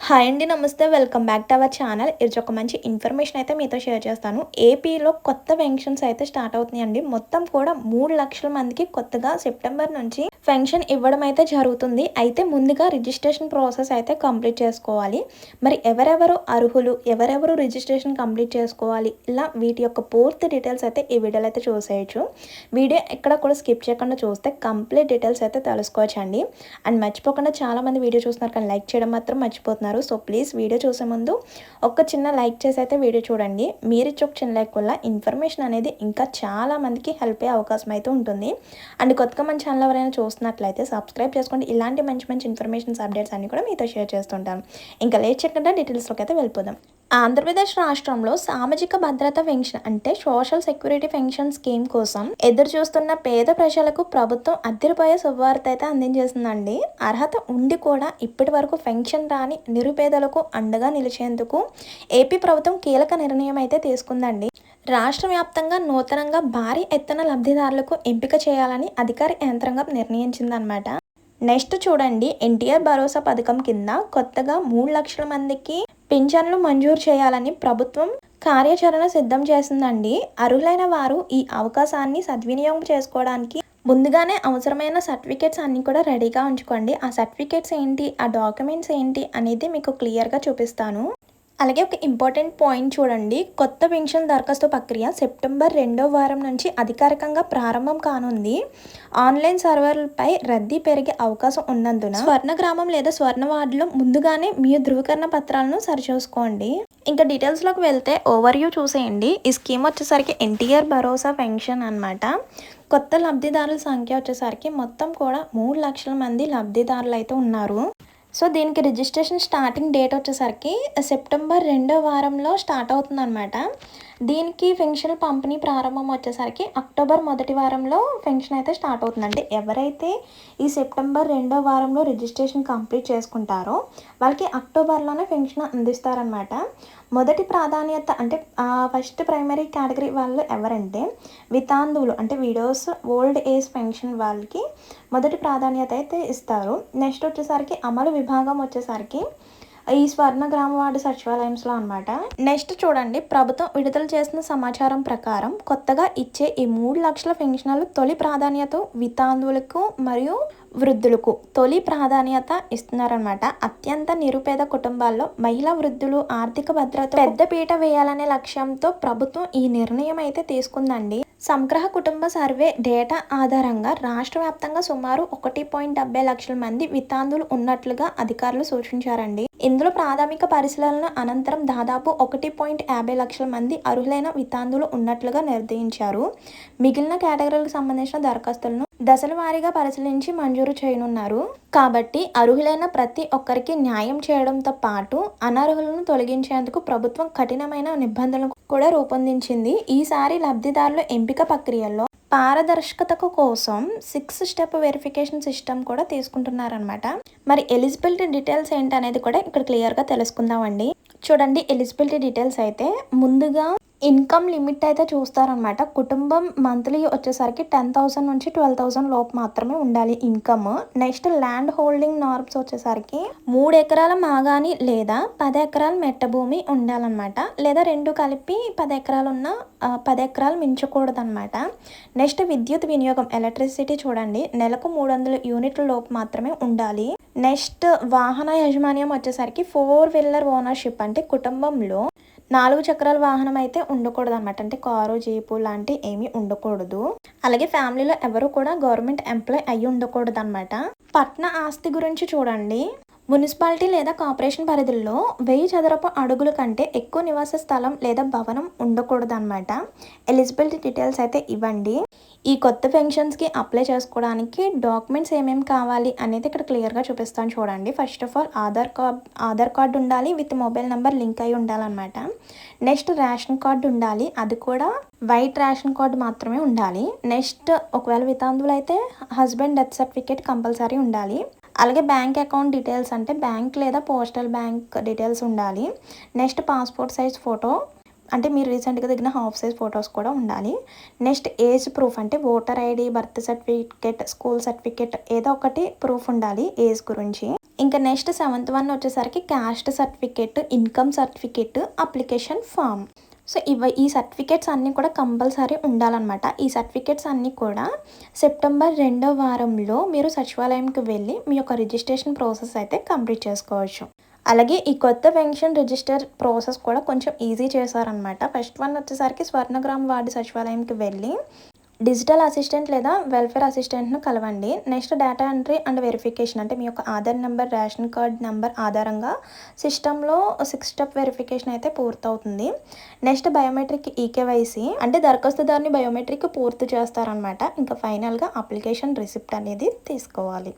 Hi అండి, నమస్తే. Welcome back to our channel. ఇది ఒక మంచి ఇన్ఫర్మేషన్ అయితే మీతో షేర్ చేస్తాను. ఏపీలో కొత్త పెన్షన్స్ అయితే స్టార్ట్ అవుతున్నాయండి. మొత్తం కూడా 3,00,000 మందికి కొత్తగా సెప్టెంబర్ నుంచి పెన్షన్ ఇవ్వడం అయితే జరుగుతుంది. అయితే ముందుగా రిజిస్ట్రేషన్ ప్రాసెస్ అయితే కంప్లీట్ చేసుకోవాలి. మరి ఎవరెవరు అర్హులు, ఎవరెవరు రిజిస్ట్రేషన్ కంప్లీట్ చేసుకోవాలి, ఇలా వీటి యొక్క పూర్తి డీటెయిల్స్ అయితే ఈ వీడియోలో అయితే చూసేయచ్చు. వీడియో ఎక్కడ కూడా స్కిప్ చేయకుండా చూస్తే కంప్లీట్ డీటెయిల్స్ అయితే తెలుసుకోవచ్చు అండి. అండ్ మర్చిపోకుండా చాలామంది వీడియో చూస్తున్నారు కానీ లైక్ చేయడం మాత్రం మర్చిపోతున్నారు. సో ప్లీజ్ వీడియో చూసే ముందు ఒక చిన్న లైక్ చేసి అయితే వీడియో చూడండి. మీరు ఇచ్చే ఒక చిన్న లైక్ వల్ల ఇన్ఫర్మేషన్ అనేది ఇంకా చాలా మందికి హెల్ప్ అయ్యే అవకాశం అయితే ఉంటుంది. అండ్ కొత్తగా మన ఛానల్ ఎవరైనా చూస్తున్నట్లయితే సబ్స్క్రైబ్ చేసుకోండి. ఇలాంటి మంచి మంచి ఇన్ఫర్మేషన్స్, అప్డేట్స్ అన్ని కూడా మీతో షేర్ చేస్తుంటాను. ఇంకా లేట్ చేయకుండా డీటెయిల్స్లోకి అయితే వెళ్ళిపోదాం. ఆంధ్రప్రదేశ్ రాష్ట్రంలో సామాజిక భద్రత పెన్షన్ అంటే సోషల్ సెక్యూరిటీ పెన్షన్ స్కీమ్ కోసం ఎదురు చూస్తున్న పేద ప్రజలకు ప్రభుత్వం అదిరిపోయే శుభవార్త అయితే అందించేసిందండి. అర్హత ఉండి కూడా ఇప్పటి వరకు పెన్షన్ రాని నిరుపేదలకు అండగా నిలిచేందుకు ఏపీ ప్రభుత్వం కీలక నిర్ణయం అయితే తీసుకుందండి. రాష్ట్ర వ్యాప్తంగా నూతనంగా భారీ ఎత్తున లబ్ధిదారులకు ఎంపిక చేయాలని అధికార యంత్రాంగం నిర్ణయించిందనమాట. నెక్స్ట్ చూడండి, ఎన్టీఆర్ భరోసా పథకం కింద కొత్తగా 3,00,000 మందికి పింఛన్లు మంజూరు చేయాలని ప్రభుత్వం కార్యాచరణ సిద్ధం చేసిందండి. అర్హులైన వారు ఈ అవకాశాన్ని సద్వినియోగం చేసుకోవడానికి ముందుగానే అవసరమైన సర్టిఫికేట్స్ అన్నీ కూడా రెడీగా ఉంచుకోండి. ఆ సర్టిఫికేట్స్ ఏంటి, ఆ డాక్యుమెంట్స్ ఏంటి అనేది మీకు క్లియర్గా చూపిస్తాను. అలాగే ఒక ఇంపార్టెంట్ పాయింట్ చూడండి, కొత్త పెన్షన్ దరఖాస్తు ప్రక్రియ సెప్టెంబర్ 2వ వారం నుంచి అధికారికంగా ప్రారంభం కానుంది. ఆన్లైన్ సర్వర్లపై రద్దీ పెరిగే అవకాశం ఉన్నందున స్వర్ణ గ్రామం లేదా స్వర్ణ వార్డులో ముందుగానే మీ ధృవీకరణ పత్రాలను సరిచూసుకోండి. ఇంకా డీటెయిల్స్లోకి వెళ్తే ఓవర్వ్యూ చూసేయండి. ఈ స్కీమ్ వచ్చేసరికి ఎన్టీఆర్ భరోసా పెన్షన్ అనమాట. కొత్త లబ్ధిదారుల సంఖ్య వచ్చేసరికి మొత్తం కూడా 3,00,000 మంది లబ్ధిదారులు అయితే ఉన్నారు. సో దీనికి రిజిస్ట్రేషన్ స్టార్టింగ్ డేట్ వచ్చేసరికి సెప్టెంబర్ 2వ వారంలో స్టార్ట్ అవుతుందన్నమాట. దీనికి పెన్షన్ పంపిణీ ప్రారంభం వచ్చేసరికి అక్టోబర్ 1వ వారంలో పెన్షన్ అయితే స్టార్ట్ అవుతుందండి. ఎవరైతే ఈ సెప్టెంబర్ 2వ వారంలో రిజిస్ట్రేషన్ కంప్లీట్ చేసుకుంటారో వాళ్ళకి అక్టోబర్లోనే పెన్షన్ అందిస్తారనమాట. మొదటి ప్రాధాన్యత అంటే ఫస్ట్ ప్రైమరీ కేటగిరీ వాళ్ళు ఎవరంటే వితాంతువులు అంటే విడోస్, ఓల్డ్ ఏజ్ పెన్షన్ వాళ్ళకి మొదటి ప్రాధాన్యత అయితే ఇస్తారు. నెక్స్ట్ వచ్చేసరికి అమలు విభాగం వచ్చేసరికి ఈ స్వర్ణ గ్రామ వార్డు సచివాలయంలో అనమాట. నెక్స్ట్ చూడండి, ప్రభుత్వం విడుదల చేసిన సమాచారం ప్రకారం కొత్తగా ఇచ్చే ఈ 3,00,000 పెన్షన్లు తొలి ప్రాధాన్యత వితాంతువులకు మరియు వృద్ధులకు తొలి ప్రాధాన్యత ఇస్తున్నారనమాట. అత్యంత నిరుపేద కుటుంబాల్లో మహిళా వృద్ధులు ఆర్థిక భద్రత పెద్ద పీట వేయాలనే లక్ష్యంతో ప్రభుత్వం ఈ నిర్ణయం అయితే తీసుకుందండి. సంగ్రహ కుటుంబ సర్వే డేటా ఆధారంగా రాష్ట్ర వ్యాప్తంగా సుమారు 1.70 లక్షల మంది వితాంతువులు ఉన్నట్లుగా అధికారులు సూచించారండి. ఇందులో ప్రాథమిక పరిశీలన అనంతరం దాదాపు 1.50 లక్షల మంది అర్హులైన వితాంతువులు ఉన్నట్లుగా నిర్ణయించారు. మిగిలిన కేటగిరీలకు సంబంధించిన దరఖాస్తులను దశల వారీగా పరిశీలించి మంజూరు చేయనున్నారు. కాబట్టి అర్హులైన ప్రతి ఒక్కరికి న్యాయం చేయడంతో పాటు అనర్హులను తొలగించేందుకు ప్రభుత్వం కఠినమైన నిబంధనలు కూడా రూపొందించింది. ఈసారి లబ్ధిదారుల ఎంపిక ప్రక్రియలో పారదర్శకత కోసం 6 స్టెప్ వెరిఫికేషన్ సిస్టమ్ కూడా తీసుకుంటున్నారనమాట. మరి ఎలిజిబిలిటీ డీటెయిల్స్ ఏంటనేది కూడా ఇక్కడ క్లియర్గా తెలుసుకుందామండి. చూడండి, ఎలిజిబిలిటీ డీటెయిల్స్ అయితే ముందుగా ఇన్కమ్ లిమిట్ అయితే చూస్తారనమాట. కుటుంబం మంత్లీ వచ్చేసరికి 10,000 నుంచి 12,000 లోపు మాత్రమే ఉండాలి income. Next land holding norms వచ్చేసరికి 3 ఎకరాల మాగాని లేదా 10 ఎకరాల మెట్ట భూమి ఉండాలన్నమాట. లేదా రెండు కలిపి 10 ఎకరాలు ఉన్న 10 ఎకరాలు మించకూడదు అనమాట. నెక్స్ట్ విద్యుత్ వినియోగం ఎలక్ట్రిసిటీ చూడండి, నెలకు 300 యూనిట్ల లోపు మాత్రమే ఉండాలి. నెక్స్ట్ వాహన యాజమాన్యం వచ్చేసరికి 4 వీలర్ ఓనర్షిప్ అంటే కుటుంబంలో 4 చక్రాల వాహనం అయితే ఉండకూడదు అనమాట. అంటే కారు, జీపు లాంటి ఏమీ ఉండకూడదు. అలాగే ఫ్యామిలీలో ఎవరు కూడా గవర్నమెంట్ ఎంప్లాయ్ అయ్యి ఉండకూడదు అనమాట. పట్న ఆస్తి గురించి చూడండి, మున్సిపాలిటీ లేదా కార్పొరేషన్ పరిధిలో 1000 చదరపు అడుగుల కంటే ఎక్కువ నివాస స్థలం లేదా భవనం ఉండకూడదు అనమాట. ఎలిజిబిలిటీ డీటెయిల్స్ అయితే ఇవ్వండి. ఈ కొత్త పెన్షన్స్కి అప్లై చేసుకోవడానికి డాక్యుమెంట్స్ ఏమేమి కావాలి అనేది ఇక్కడ క్లియర్గా చూపిస్తాను చూడండి. First of all Aadhaar card ఉండాలి, విత్ మొబైల్ నెంబర్ లింక్ అయి ఉండాలన్నమాట. నెక్స్ట్ రేషన్ కార్డు ఉండాలి, అది కూడా వైట్ రేషన్ కార్డు మాత్రమే ఉండాలి. నెక్స్ట్ ఒకవేళ వితాంతువులు అయితే హస్బెండ్ డెత్ సర్టిఫికేట్ కంపల్సరీ ఉండాలి. అలాగే బ్యాంక్ అకౌంట్ డీటెయిల్స్ అంటే బ్యాంక్ లేదా పోస్టల్ బ్యాంక్ డీటెయిల్స్ ఉండాలి. నెక్స్ట్ పాస్పోర్ట్ సైజ్ ఫోటో అంటే మీరు రీసెంట్గా దిగిన హాఫ్ సైజ్ ఫొటోస్ కూడా ఉండాలి. నెక్స్ట్ ఏజ్ ప్రూఫ్ అంటే voter ID, birth certificate, school certificate ఏదో ఒకటి ప్రూఫ్ ఉండాలి ఏజ్ గురించి. ఇంకా నెక్స్ట్ 7th వన్ వచ్చేసరికి caste certificate, income certificate, application form. So ఈ సర్టిఫికేట్స్ అన్నీ కూడా కంపల్సరీ ఉండాలన్నమాట. ఈ సర్టిఫికేట్స్ అన్నీ కూడా సెప్టెంబర్ 2వ వారంలో మీరు సచివాలయంకి వెళ్ళి మీ యొక్క రిజిస్ట్రేషన్ ప్రాసెస్ అయితే కంప్లీట్ చేసుకోవచ్చు. అలాగే ఈ కొత్త పెన్షన్ రిజిస్టర్ ప్రాసెస్ కూడా కొంచెం ఈజీ చేశారనమాట. ఫస్ట్ వన్ వచ్చేసరికి స్వర్ణగ్రామ్ వార్డు సచివాలయంకి వెళ్ళి డిజిటల్ అసిస్టెంట్ లేదా వెల్ఫేర్ అసిస్టెంట్ను కలవండి. Next data entry and verification, అంటే మీ యొక్క Aadhaar number, ration card number ఆధారంగా సిస్టంలో 6 స్టెప్ వెరిఫికేషన్ అయితే పూర్తవుతుంది. నెక్స్ట్ బయోమెట్రిక్ ఈకేవైసీ, అంటే దరఖాస్తుదారుని బయోమెట్రిక్ పూర్తి చేస్తారనమాట. ఇంకా ఫైనల్గా అప్లికేషన్ రిసిప్ట్ అనేది తీసుకోవాలి.